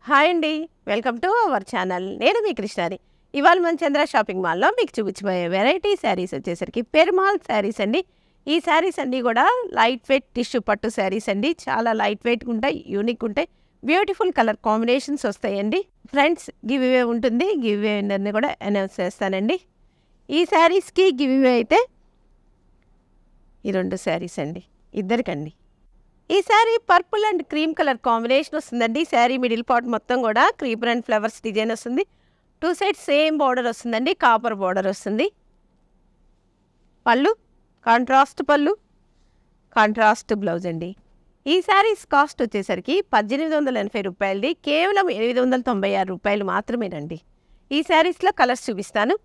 Hi అండి. Welcome to our channel. నేను మీ కృష్ణాని. ఇవాళ మన చంద్ర షాపింగ్ మాల్‌లో మీకు చూపించబోయే వెరైటీ శారీస్ వచ్చేసరికి పెరుమాళ్ శారీస్ అండి. ఈ శారీస్ అన్నీ కూడా లైట్ వెయిట్ టిష్యూ పట్టు శారీస్ అండి. చాలా లైట్ వెయిట్‌గా ఉంటాయి, యూనిక్ ఉంటాయి. బ్యూటిఫుల్ కలర్ కాంబినేషన్స్ వస్తాయండి. ఫ్రెండ్స్ గివ్ అవే ఉంటుంది. గివ్ అవే అన్నీ కూడా అనౌన్స్ చేస్తానండి. ఈ శారీస్‌కి గివ్ అవే అయితే ఈ 2 శారీస్ అండి. ఇద్దరికండి. ఈ sari purple and cream colour combination వస్తుందండి. శారీ మిడిల్ పార్ట్ మొత్తం కూడా క్రీపర్ అండ్ ఫ్లవర్స్ డిజైన్ వస్తుంది. 2 సైడ్స్ సేమ్ బార్డర్ వస్తుందండి. కాపర్ బార్డర్ వస్తుంది. పళ్ళు కాంట్రాస్ట్ పళ్ళు, కాంట్రాస్ట్ బ్లౌజ్ అండి. ఈ శారీస్ కాస్ట్ వచ్చేసరికి 1880 రూపాయలది. కేవలం 896 రూపాయలు మాత్రమేనండి. ఈ శారీస్లో కలర్స్ చూపిస్తాను.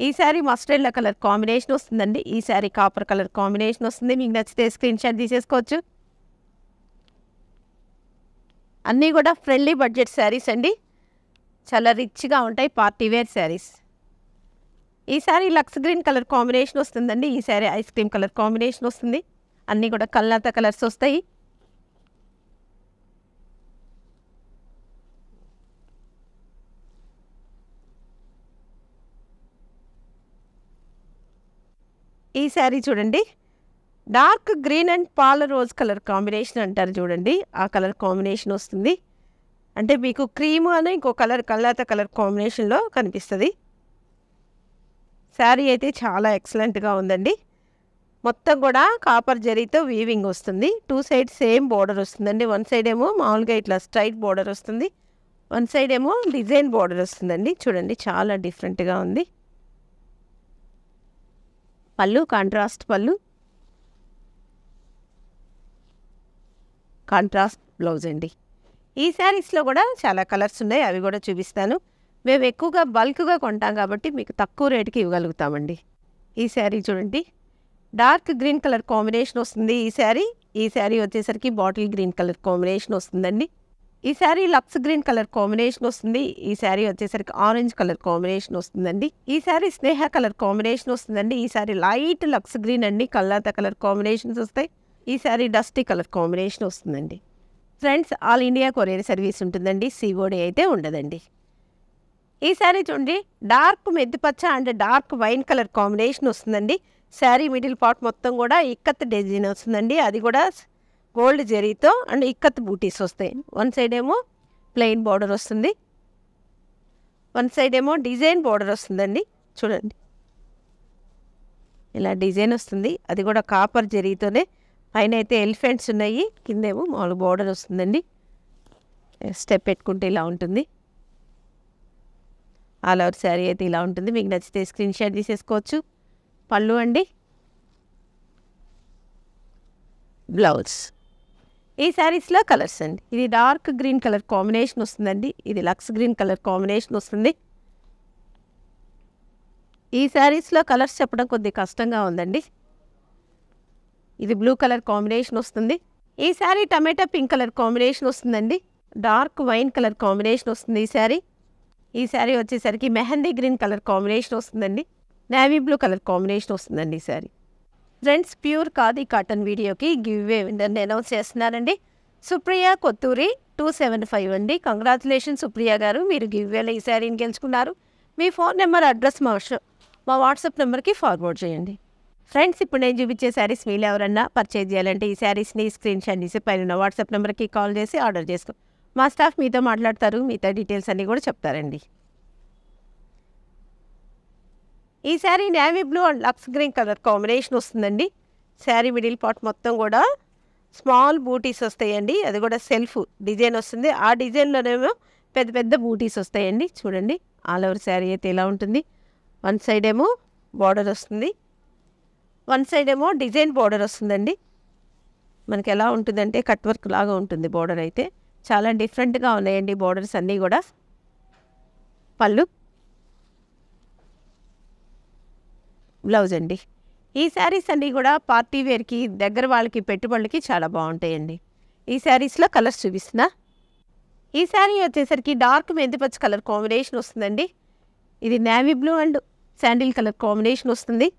ఈ sari mustard yellow colour combination వస్తుందండి. ఈ శారీ కాపర్ కలర్ కాంబినేషన్ వస్తుంది. మీకు నచ్చితే స్క్రీన్ షాట్ తీసేసుకోవచ్చు. అన్నీ కూడా ఫ్రెండ్లీ బడ్జెట్ శారీస్ అండి. చాలా రిచ్గా ఉంటాయి, పార్టీ వేర్ శారీస్. ఈ sari Lux green colour combination వస్తుందండి. ఈ sari ice cream colour combination వస్తుంది. అన్నీ కూడా కల్నాత కలర్స్ వస్తాయి. ఈ శారీ చూడండి, డార్క్ గ్రీన్ అండ్ పాల రోజ్ కలర్ కాంబినేషన్ అంటారు చూడండి, ఆ కలర్ కాంబినేషన్ వస్తుంది. అంటే మీకు క్రీమ్ అని ఇంకో కలర్ కల్లాత కలర్ కాంబినేషన్లో కనిపిస్తుంది. శారీ అయితే చాలా ఎక్సలెంట్గా ఉందండి. మొత్తం కూడా కాపర్ జరీతో వీవింగ్ వస్తుంది. 2 సైడ్ సేమ్ బోర్డర్ వస్తుందండి. 1 సైడ్ ఏమో మామూలుగా ఇట్లా స్ట్రైట్ బోర్డర్ వస్తుంది. 1 సైడ్ ఏమో డిజైన్ బోర్డర్ వస్తుందండి. చూడండి చాలా డిఫరెంట్గా ఉంది. పళ్ళు కాంట్రాస్ట్ పళ్ళు, కాంట్రాస్ట్ బ్లౌజ్ అండి. ఈ శారీస్లో కూడా చాలా కలర్స్ ఉన్నాయి, అవి కూడా చూపిస్తాను. మేము ఎక్కువగా బల్క్గా కొంటాం కాబట్టి మీకు తక్కువ రేటుకి ఇవ్వగలుగుతామండి. ఈ శారీ చూడండి, డార్క్ గ్రీన్ కలర్ కాంబినేషన్ వస్తుంది. ఈ శారీ వచ్చేసరికి బాటిల్ గ్రీన్ కలర్ కాంబినేషన్ వస్తుందండి. ఈ sari Lux green colour combination వస్తుంది. ఈ శారీ వచ్చేసరికి ఆరెంజ్ కలర్ కాంబినేషన్ వస్తుందండి. ఈ శారీ స్నేహ కలర్ కాంబినేషన్ వస్తుందండి. ఈ శారీ లైట్ లక్స్ గ్రీన్ అండి, కల్లాత కలర్ కాంబినేషన్స్ వస్తాయి. ఈ శారీ డస్టీ కలర్ కాంబినేషన్ వస్తుందండి. Friends, all India courier service ఉంటుందండి. సిఓడి అయితే ఉండదండి. ఈ శారీ చూడండి, డార్క్ మెద్దిపచ్చ and dark wine colour combination వస్తుందండి. శారీ మిడిల్ పార్ట్ మొత్తం కూడా ఇక్కత్ డిజైన్ వస్తుందండి. అది కూడా గోల్డ్ జరీతో అండ్ ఇక్కత్ బూటీస్ వస్తాయి. 1 సైడ్ ఏమో ప్లెయిన్ బార్డర్ వస్తుంది, 1 సైడ్ ఏమో డిజైన్ బార్డర్ వస్తుందండి. చూడండి ఇలా డిజైన్ వస్తుంది. అది కూడా కాపర్ జరీతోనే. పైన అయితే ఎలిఫెంట్స్ ఉన్నాయి, కిందేమో మామూలు బార్డర్ వస్తుందండి. స్టెప్ పెట్టుకుంటే ఇలా ఉంటుంది. ఆల్ ఓవర్ శారీ అయితే ఇలా ఉంటుంది. మీకు నచ్చితే స్క్రీన్ షాట్ తీసేసుకోవచ్చు. పళ్ళు అండి, బ్లౌజ్. ఈ శారీస్లో కలర్స్ అండి. ఇది డార్క్ గ్రీన్ కలర్ కాంబినేషన్ వస్తుందండి. ఇది లక్స్ గ్రీన్ కలర్ కాంబినేషన్ వస్తుంది. ఈ శారీస్లో కలర్స్ చెప్పడం కొద్దిగా కష్టంగా ఉందండి. ఇది బ్లూ కలర్ కాంబినేషన్ వస్తుంది. ఈ శారీ టమాటా పింక్ కలర్ కాంబినేషన్ వస్తుందండి. డార్క్ వైన్ కలర్ కాంబినేషన్ వస్తుంది ఈ శారీ వచ్చేసరికి మెహందీ గ్రీన్ కలర్ కాంబినేషన్ వస్తుందండి. నేవీ బ్లూ కలర్ కాంబినేషన్ వస్తుందండి ఈ sari. Friends, pure khadi cotton వీడియోకి గివ్ అవే విన్నర్ని అనౌన్స్ చేస్తున్నారండి. సుప్రియ కొత్తూరి 275 అండి. కంగ్రాచులేషన్ సుప్రియ గారు, మీరు గివ్ అవేలో ఈ శారీని గెలుచుకున్నారు. మీ ఫోన్ నెంబర్ అడ్రస్ మా వాట్సాప్ నెంబర్కి ఫార్వర్డ్ చేయండి. ఫ్రెండ్స్, ఇప్పుడు నేను చూపించే శారీస్ మీరు ఎవరన్నా పర్చేజ్ చేయాలంటే ఈ శారీస్ని స్క్రీన్ షాట్ తీసి పైన వాట్సాప్ నెంబర్కి కాల్ చేసి ఆర్డర్ చేసుకో. మా స్టాఫ్ మీతో మాట్లాడతారు, మిగతా డీటెయిల్స్ అన్నీ కూడా చెప్తారండి. ఈ sari navy blue and Lux green colour combination వస్తుందండి. శారీ మిడిల్ పార్ట్ మొత్తం కూడా స్మాల్ బూటీస్ వస్తాయండి. అది కూడా సెల్ఫ్ డిజైన్ వస్తుంది. ఆ డిజైన్లోనేమో పెద్ద పెద్ద బూటీస్ వస్తాయండి. చూడండి ఆల్ ఓవర్ శారీ అయితే ఇలా ఉంటుంది. 1 సైడ్ ఏమో బార్డర్ వస్తుంది, 1 సైడ్ ఏమో డిజైన్ బార్డర్ వస్తుందండి. మనకి ఎలా ఉంటుందంటే కట్ వర్క్ లాగా ఉంటుంది బార్డర్ అయితే. చాలా డిఫరెంట్గా ఉన్నాయండి బార్డర్స్ అన్నీ కూడా. పళ్ళు, బ్లౌజ్ అండి. ఈ శారీస్ అన్నీ కూడా పార్టీ వేర్కి, దగ్గర వాళ్ళకి, పెట్టుబడులకి చాలా బాగుంటాయండి. ఈ శారీస్లో కలర్స్ చూపిస్తున్నా. ఈ శారీ వచ్చేసరికి డార్క్ మెంతిపచ్చ కలర్ కాంబినేషన్ వస్తుందండి. ఇది navy blue and sandal colour combination వస్తుంది.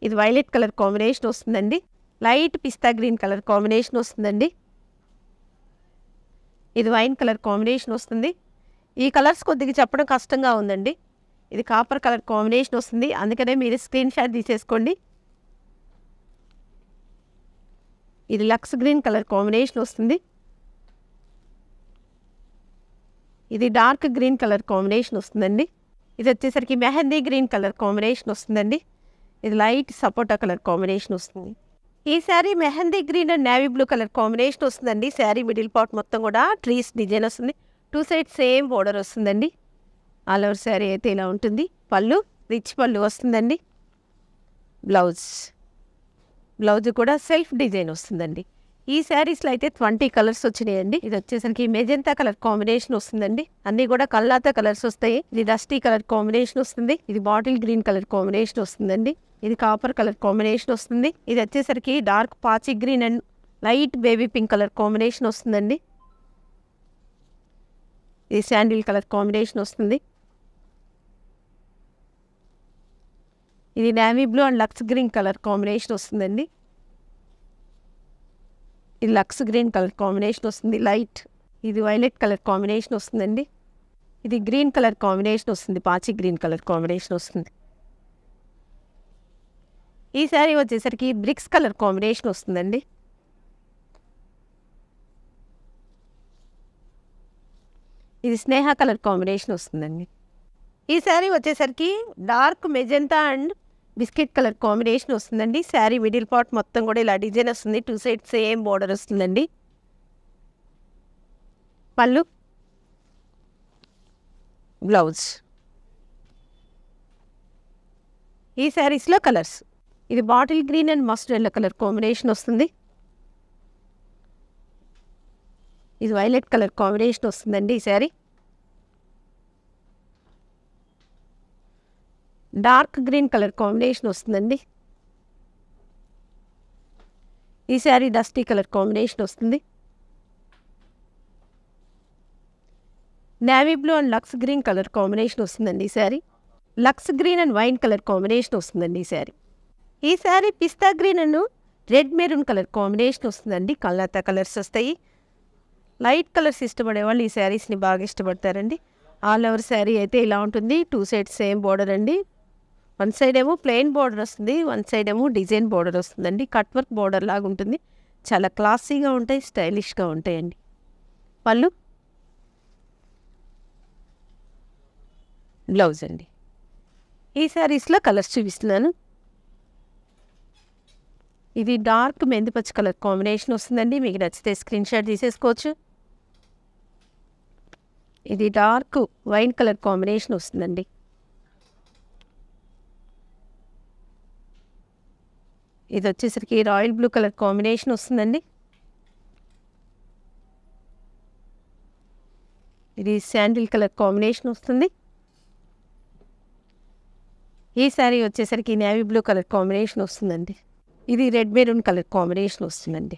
ఇది వైలెట్ కలర్ కాంబినేషన్ వస్తుందండి. లైట్ పిస్తా గ్రీన్ కలర్ కాంబినేషన్ వస్తుందండి. ఇది వైన్ కలర్ కాంబినేషన్ వస్తుంది. ఈ కలర్స్ కొద్దిగా చెప్పడం కష్టంగా ఉందండి. ఇది కాపర్ కలర్ కాంబినేషన్ వస్తుంది, అందుకనే మీరు స్క్రీన్ షాట్ తీసేసుకోండి. ఇది లక్స్ గ్రీన్ కలర్ కాంబినేషన్ వస్తుంది. ఇది డార్క్ గ్రీన్ కలర్ కాంబినేషన్ వస్తుందండి. ఇది వచ్చేసరికి మెహందీ గ్రీన్ కలర్ కాంబినేషన్ వస్తుందండి. ఇది లైట్ సపోటా కలర్ కాంబినేషన్ వస్తుంది. ఈ sari mehndi green and navy blue colour combination వస్తుందండి. శారీ మిడిల్ పార్ట్ మొత్తం కూడా ట్రీస్ డిజైన్ వస్తుంది. 2 సైడ్స్ సేమ్ బోర్డర్ వస్తుందండి. ఆల్ ఓవర్ శారీ అయితే ఇలా ఉంటుంది. పళ్ళు రిచ్ పళ్ళు వస్తుందండి. బ్లౌజ్ కూడా సెల్ఫ్ డిజైన్ వస్తుందండి. ఈ శారీస్లో అయితే 20 కలర్స్ వచ్చినాయండి. ఇది వచ్చేసరికి మెజెంతా కలర్ కాంబినేషన్ వస్తుందండి. అన్నీ కూడా కల్లాతా కలర్స్ వస్తాయి. ఇది డస్టీ కలర్ కాంబినేషన్ వస్తుంది. ఇది బాటిల్ గ్రీన్ కలర్ కాంబినేషన్ వస్తుందండి. ఇది కాపర్ కలర్ కాంబినేషన్ వస్తుంది. ఇది వచ్చేసరికి డార్క్ పాచి green and light baby pink colour combination వస్తుందండి. ఇది శాండిల్ కలర్ కాంబినేషన్ వస్తుంది. ఇది navy blue and Lux green colour combination వస్తుందండి. ఇది లక్స్ గ్రీన్ కలర్ కాంబినేషన్ వస్తుంది లైట్. ఇది వైలెట్ కలర్ కాంబినేషన్ వస్తుందండి. ఇది గ్రీన్ కలర్ కాంబినేషన్ వస్తుంది, పాచి గ్రీన్ కలర్ కాంబినేషన్ వస్తుంది. ఈ శారీ వచ్చేసరికి బ్రిక్స్ కలర్ కాంబినేషన్ వస్తుందండి. ఇది స్నేహ కలర్ కాంబినేషన్ వస్తుందండి. ఈ శారీ వచ్చేసరికి dark magenta and biscuit colour combination వస్తుందండి. శారీ మిడిల్ పార్ట్ మొత్తం కూడా ఇలా డిజైన్ వస్తుంది. 2 సైడ్స్ సేమ్ బోర్డర్ వస్తుందండి. పళ్ళు బ్లౌజ్. ఈ శారీస్లో కలర్స్ ఇది bottle green and mustard yellow colour combination వస్తుంది. ఇది వైలెట్ కలర్ కాంబినేషన్ వస్తుందండి. ఈ sari dark green colour combination వస్తుందండి. ఈ శారీ డస్టీ కలర్ కాంబినేషన్ వస్తుంది. Navy blue and Lux green colour combination వస్తుందండి. ఈ sari Lux green and wine colour combination వస్తుందండి. ఈ sari pista green and red maroon colour combination వస్తుందండి. కల్లాతా కలర్స్ వస్తాయి. లైట్ కలర్స్ ఇష్టపడే వాళ్ళు ఈ శారీస్ని బాగా ఇష్టపడతారండి. ఆల్ ఓవర్ శారీ అయితే ఇలా ఉంటుంది. 2 సైడ్స్ సేమ్ బోర్డర్ అండి. 1 సైడ్ ఏమో ప్లెయిన్ బోర్డర్ వస్తుంది, 1 సైడ్ ఏమో డిజైన్ బోర్డర్ వస్తుందండి. కట్ వర్క్ బోర్డర్ లాగా ఉంటుంది. చాలా క్లాసీగా ఉంటాయి, స్టైలిష్గా ఉంటాయండి. పళ్ళు బ్లౌజ్ అండి. ఈ శారీస్లో కలర్స్ చూపిస్తున్నాను. ఇది డార్క్ మెంతిపచ్చ కలర్ కాంబినేషన్ వస్తుందండి. మీకు నచ్చితే స్క్రీన్ షాట్ తీసేసుకోవచ్చు. ఇది డార్క్ వైన్ కలర్ కాంబినేషన్ వస్తుందండి. ఇది వచ్చేసరికి రాయల్ బ్లూ కలర్ కాంబినేషన్ వస్తుందండి. ఇది శాండిల్ కలర్ కాంబినేషన్ వస్తుంది. ఈ శారీ వచ్చేసరికి నేవీ బ్లూ కలర్ కాంబినేషన్ వస్తుందండి. ఇది రెడ్ మెరూన్ కలర్ కాంబినేషన్ వస్తుందండి.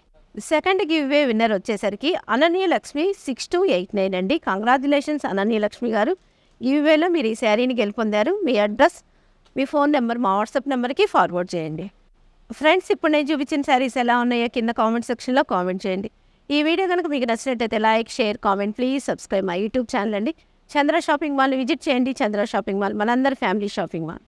సెకండ్ గివ్ అవే విన్నర్ వచ్చేసరికి అనన్య లక్ష్మి 6289 అండి. కంగ్రాచులేషన్స్ అనన్య లక్ష్మి గారు. గివ్ అవేలో మీరు ఈ శారీని గెలుపొందారు. మీ అడ్రస్, మీ ఫోన్ నెంబర్ మా వాట్సాప్ నెంబర్కి ఫార్వర్డ్ చేయండి. ఫ్రెండ్స్, ఇప్పుడు నేను చూపించిన శారీస్ ఎలా ఉన్నాయో కింద కామెంట్ సెక్షన్లో కామెంట్ చేయండి. ఈ వీడియో కనుక మీకు నచ్చినట్టయితే like, share, comment, please subscribe my YouTube channel అండి. చంద్ర షాపింగ్ మాల్ని విజిట్ చేయండి. చంద్ర షాపింగ్ మాల్ మనందరి ఫ్యామిలీ షాపింగ్ మాల్.